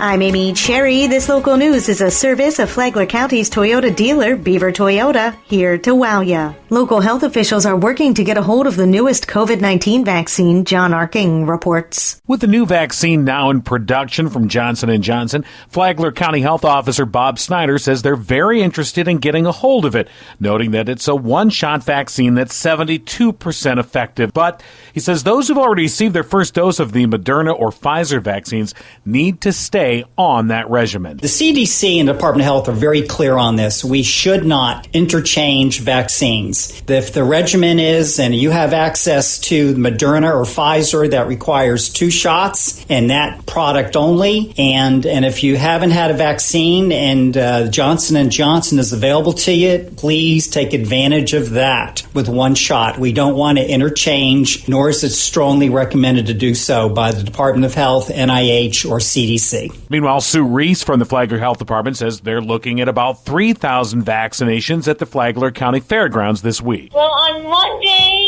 I'm Amy Cherry. This local news is a service of Flagler County's Toyota dealer, Beaver Toyota, here to wow ya. Local health officials are working to get a hold of the newest COVID-19 vaccine, John Arking reports. With the new vaccine now in production from Johnson & Johnson, Flagler County Health Officer Bob Snyder says they're very interested in getting a hold of it, noting that it's a one-shot vaccine that's 72% effective. But he says those who've already received their first dose of the Moderna or Pfizer vaccines need to stay on that regimen. The CDC and the Department of Health are very clear on this. We should not interchange vaccines. If the regimen is, and you have access to Moderna or Pfizer, that requires 2 shots and that product only. And if you haven't had a vaccine and Johnson & Johnson is available to you, please take advantage of that with 1 shot. We don't want to interchange, nor is it strongly recommended to do so by the Department of Health, NIH, or CDC. Meanwhile, Sue Reese from the Flagler Health Department says they're looking at about 3,000 vaccinations at the Flagler County Fairgrounds this week. Well, on Monday,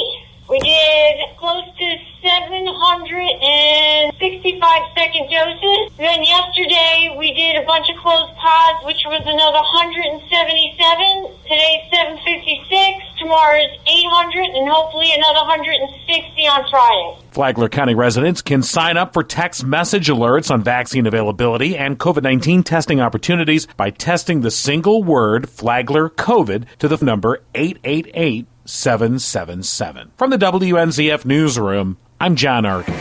we did close to 765 second doses. Then yesterday, we did a bunch of closed pods, which was another 177. Today's 756. Tomorrow's 800, and hopefully another 160 on Friday. Flagler County residents can sign up for text message alerts on vaccine availability and COVID-19 testing opportunities by texting the single word Flagler COVID to the number 888-777. From the WNZF Newsroom, I'm John Arkin.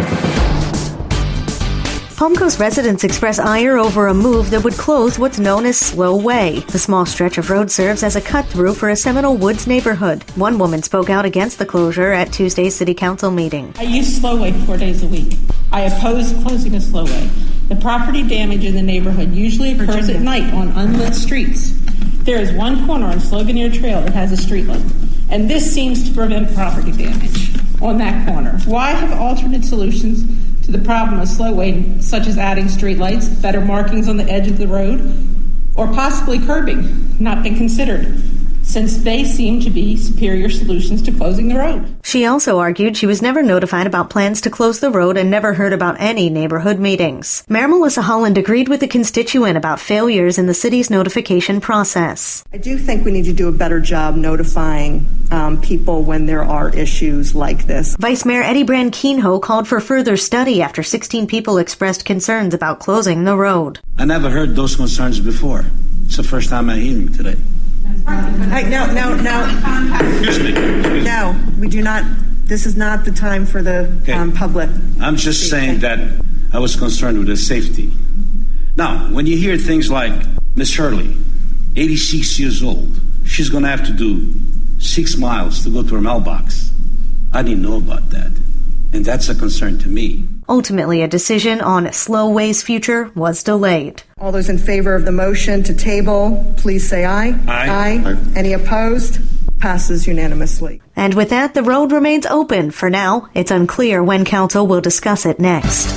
Palm Coast residents express ire over a move that would close what's known as Slow Way. The small stretch of road serves as a cut-through for a Seminole Woods neighborhood. One woman spoke out against the closure at Tuesday's City Council meeting. I use Slow Way 4 days a week. I oppose closing a Slow Way. The property damage in the neighborhood usually occurs at night on unlit streets. There is one corner on Sloganeer Trail that has a street light, and this seems to prevent property damage on that corner. Why have alternate solutions to the problem of Slow Way, such as adding streetlights, better markings on the edge of the road, or possibly curbing, not been considered, since they seem to be superior solutions to closing the road? She also argued she was never notified about plans to close the road and never heard about any neighborhood meetings. Mayor Melissa Holland agreed with the constituent about failures in the city's notification process. I do think we need to do a better job notifying people when there are issues like this. Vice Mayor Eddie Branquinho called for further study after 16 people expressed concerns about closing the road. I never heard those concerns before. It's the first time I'm hearing them today. No. Excuse me. No, we do not. This is not the time for the public. I'm just saying that I was concerned with the safety. Now, when you hear things like Miss Hurley, 86 years old, she's going to have to do 6 miles to go to her mailbox. I didn't know about that. And that's a concern to me. Ultimately, a decision on Slow Way's future was delayed. All those in favor of the motion to table, please say aye. Aye. Aye. Any opposed? Passes unanimously. And with that, the road remains open for now. It's unclear when council will discuss it next.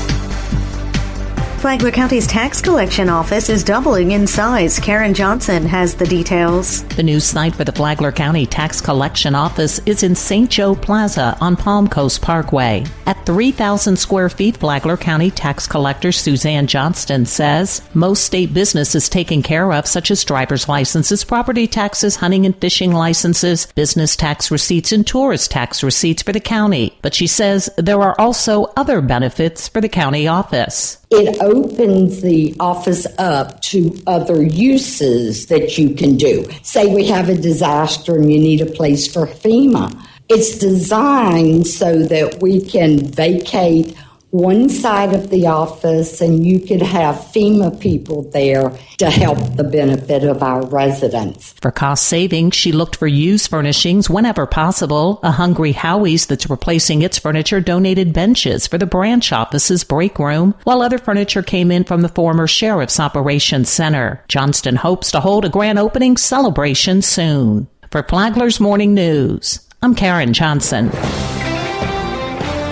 Flagler County's tax collection office is doubling in size. Karen Johnson has the details. The new site for the Flagler County Tax Collection Office is in St. Joe Plaza on Palm Coast Parkway. At 3,000 square feet, Flagler County Tax Collector Suzanne Johnston says most state business is taken care of, such as driver's licenses, property taxes, hunting and fishing licenses, business tax receipts, and tourist tax receipts for the county. But she says there are also other benefits for the county office. It opens the office up to other uses that you can do. Say we have a disaster and you need a place for FEMA. It's designed so that we can vacate one side of the office and you could have FEMA people there to help the benefit of our residents. For cost savings, she looked for used furnishings whenever possible. A Hungry Howie's that's replacing its furniture donated benches for the branch office's break room, while other furniture came in from the former Sheriff's Operations Center. Johnston hopes to hold a grand opening celebration soon. For Flagler's Morning News, I'm Karen Johnson.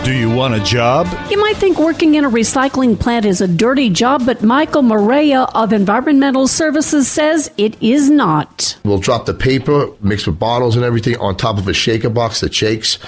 Do you want a job? You might think working in a recycling plant is a dirty job, but Michael Morea of Environmental Services says it is not. We'll drop the paper mixed with bottles and everything on top of a shaker box that shakes.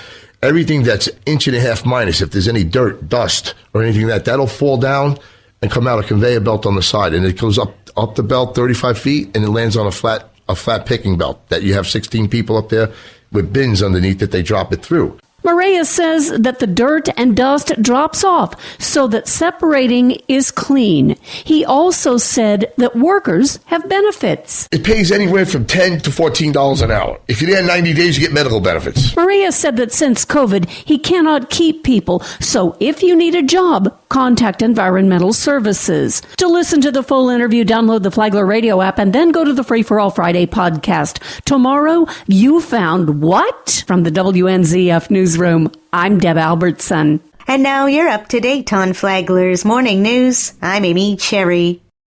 Everything that's 1.5 inches minus, if there's any dirt, dust, or anything that'll fall down and come out a conveyor belt on the side, and it goes up the belt 35 feet, and it lands on a flat picking belt that you have 16 people up there with bins underneath that they drop it through. Maria says that the dirt and dust drops off so that separating is clean. He also said that workers have benefits. It pays anywhere from $10 to $14 an hour. If you're there 90 days, you get medical benefits. Maria said that since COVID, he cannot keep people. So if you need a job, contact Environmental Services. To listen to the full interview, download the Flagler radio app and then go to the Free for All Friday podcast. Tomorrow, You Found What? From the WNZF Newsroom. I'm Deb Albertson. And now you're up to date on Flagler's Morning News. I'm Amy Cherry.